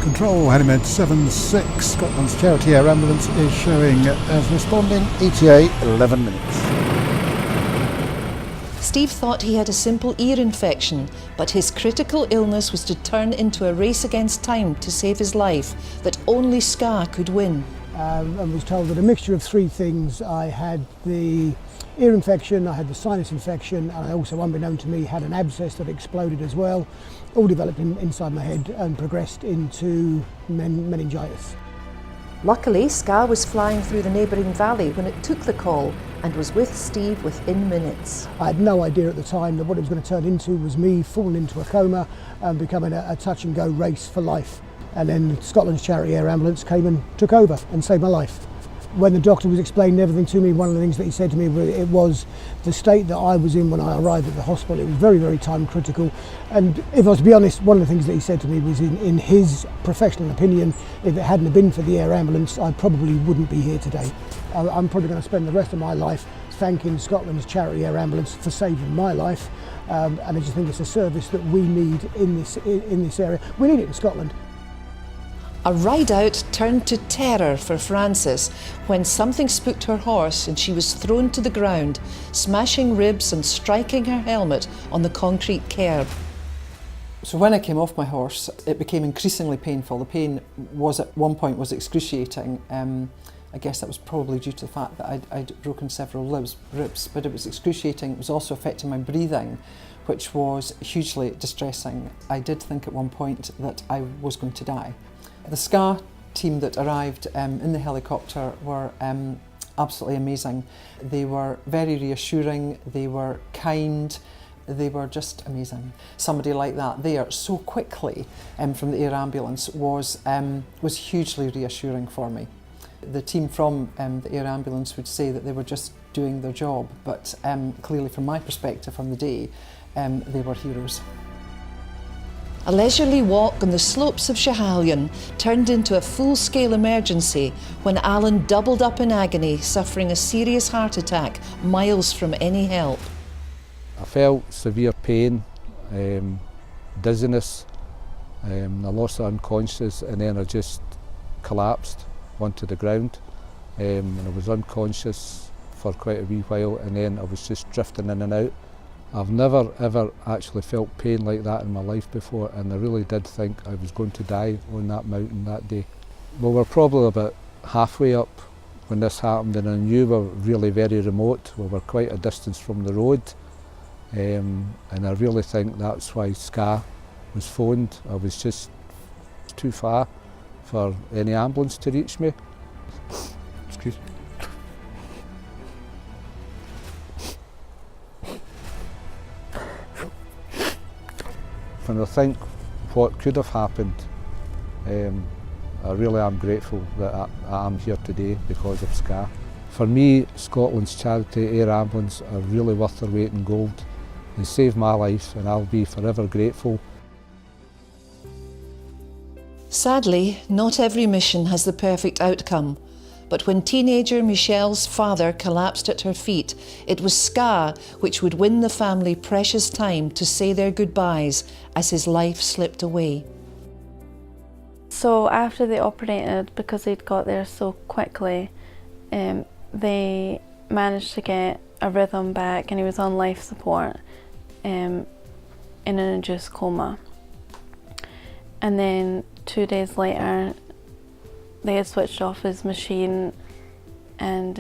Control, Helimed 76, Scotland's charity air ambulance is showing as responding ETA 11 minutes. Steve thought he had a simple ear infection, but his critical illness was to turn into a race against time to save his life that only SCA could win. I was told that a mixture of three things. I had the ear infection, I had the sinus infection, and I also, unbeknown to me, had an abscess that exploded as well, all developed inside my head and progressed into meningitis. Luckily, SCA was flying through the neighbouring valley when it took the call and was with Steve within minutes. I had no idea at the time that what it was going to turn into was me falling into a coma and becoming a touch and go race for life. And then Scotland's charity air ambulance came and took over and saved my life. When the doctor was explaining everything to me, one of the things that he said to me was the state that I was in when I arrived at the hospital. It was very, very time critical. And if I was to be honest, one of the things that he said to me was in his professional opinion, if it hadn't been for the air ambulance, I probably wouldn't be here today. I'm probably going to spend the rest of my life thanking Scotland's charity air ambulance for saving my life. And I just think it's a service that we need in this area. We need it in Scotland. A ride-out turned to terror for Frances when something spooked her horse and she was thrown to the ground, smashing ribs and striking her helmet on the concrete kerb. So when I came off my horse, it became increasingly painful. The pain was at one point excruciating. I guess that was probably due to the fact that I'd broken several ribs, but it was excruciating. It was also affecting my breathing, which was hugely distressing. I did think at one point that I was going to die. The SCA team that arrived in the helicopter were absolutely amazing. They were very reassuring, they were kind, they were just amazing. Somebody like that there so quickly from the air ambulance was hugely reassuring for me. The team from the air ambulance would say that they were just doing their job, but clearly from my perspective on the day, they were heroes. A leisurely walk on the slopes of Schiehallion turned into a full-scale emergency when Alan doubled up in agony, suffering a serious heart attack miles from any help. I felt severe pain, dizziness, I lost unconscious, and then I just collapsed onto the ground. And I was unconscious for quite a wee while, and then I was just drifting in and out. I've never ever actually felt pain like that in my life before, and I really did think I was going to die on that mountain that day. We were probably about halfway up when this happened, and I knew we were really very remote. We were quite a distance from the road, and I really think that's why SCA was phoned. I was just too far for any ambulance to reach me. Excuse me. When I think what could have happened, I really am grateful that I am here today because of SCA. For me, Scotland's charity air ambulance are really worth their weight in gold. They saved my life, and I'll be forever grateful. Sadly, not every mission has the perfect outcome. But when teenager Michelle's father collapsed at her feet, it was SCA which would win the family precious time to say their goodbyes as his life slipped away. So after they operated, because he'd got there so quickly, they managed to get a rhythm back, and he was on life support in an induced coma. And then 2 days later, they had switched off his machine and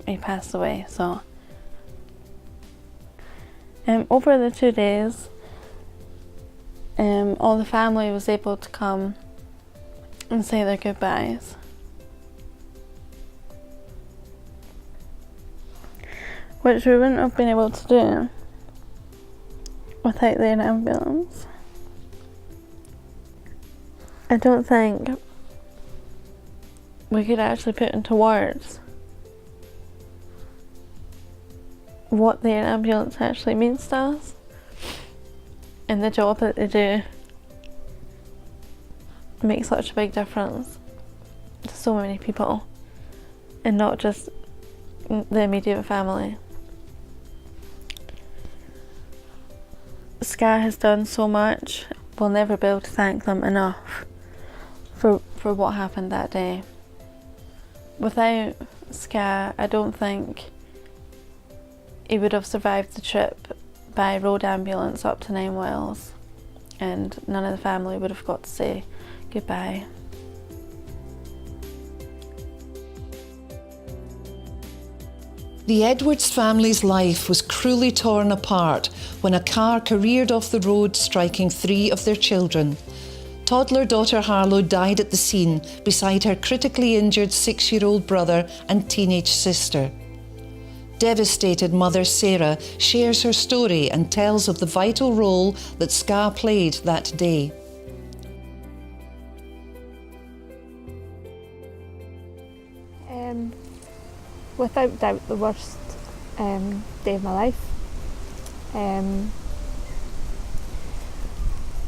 he passed away. So over the 2 days, all the family was able to come and say their goodbyes. Which we wouldn't have been able to do without the ambulance. I don't think we could actually put into words what the ambulance actually means to us and the job that they do makes such a big difference to so many people, and not just the immediate family. SCA has done so much, we'll never be able to thank them enough. for what happened that day. Without Ska, I don't think he would have survived the trip by road ambulance up to 9 Wells, and none of the family would have got to say goodbye. The Edwards family's life was cruelly torn apart when a car careered off the road, striking 3 of their children. Toddler daughter Harlow died at the scene beside her critically injured 6-year-old brother and teenage sister. Devastated mother Sarah shares her story and tells of the vital role that Ska played that day. Without doubt the worst day of my life.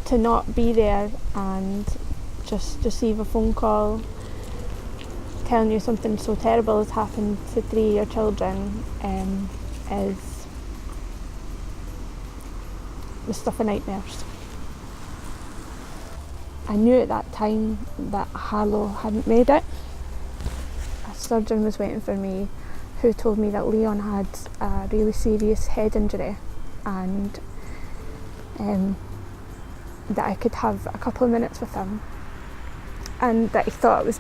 To not be there and just receive a phone call telling you something so terrible has happened to 3 of your children is the stuff of nightmares. I knew at that time that Harlow hadn't made it. A surgeon was waiting for me who told me that Leon had a really serious head injury and that I could have a couple of minutes with him, and that he thought it was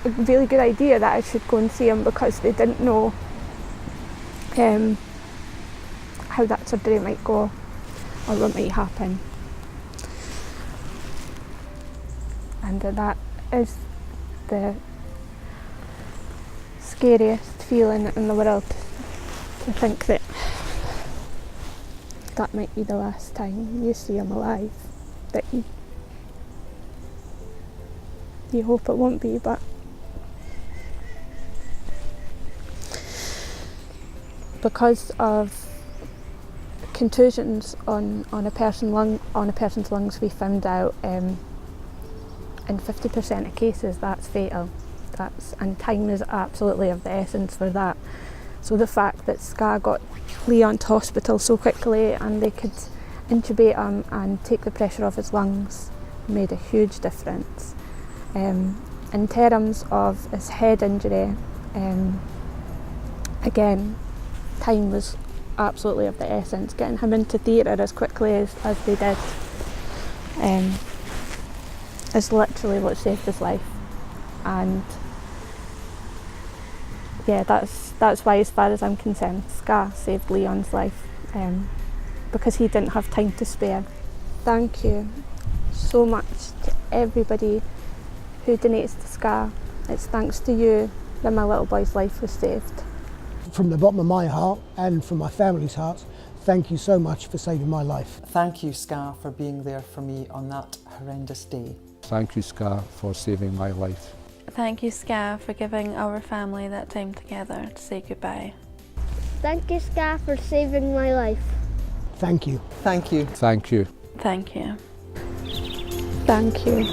a really good idea that I should go and see him because they didn't know how that surgery might go or what might happen. And that is the scariest feeling in the world, to think that that might be the last time you see him alive. That you hope it won't be, but because of contusions on a person's lungs, we found out in 50% of cases that's fatal. And time is absolutely of the essence for that. So the fact that Ska got Leon to hospital so quickly and they could intubate him and take the pressure off his lungs made a huge difference. In terms of his head injury, again, time was absolutely of the essence. Getting him into theatre as quickly as they did is literally what saved his life. And yeah, that's why, as far as I'm concerned, Ska saved Leon's life, because he didn't have time to spare. Thank you so much to everybody who donates to Ska. It's thanks to you that my little boy's life was saved. From the bottom of my heart and from my family's hearts, thank you so much for saving my life. Thank you, Ska, for being there for me on that horrendous day. Thank you, Ska, for saving my life. Thank you, Ska, for giving our family that time together to say goodbye. Thank you, Ska, for saving my life. Thank you. Thank you. Thank you. Thank you. Thank you.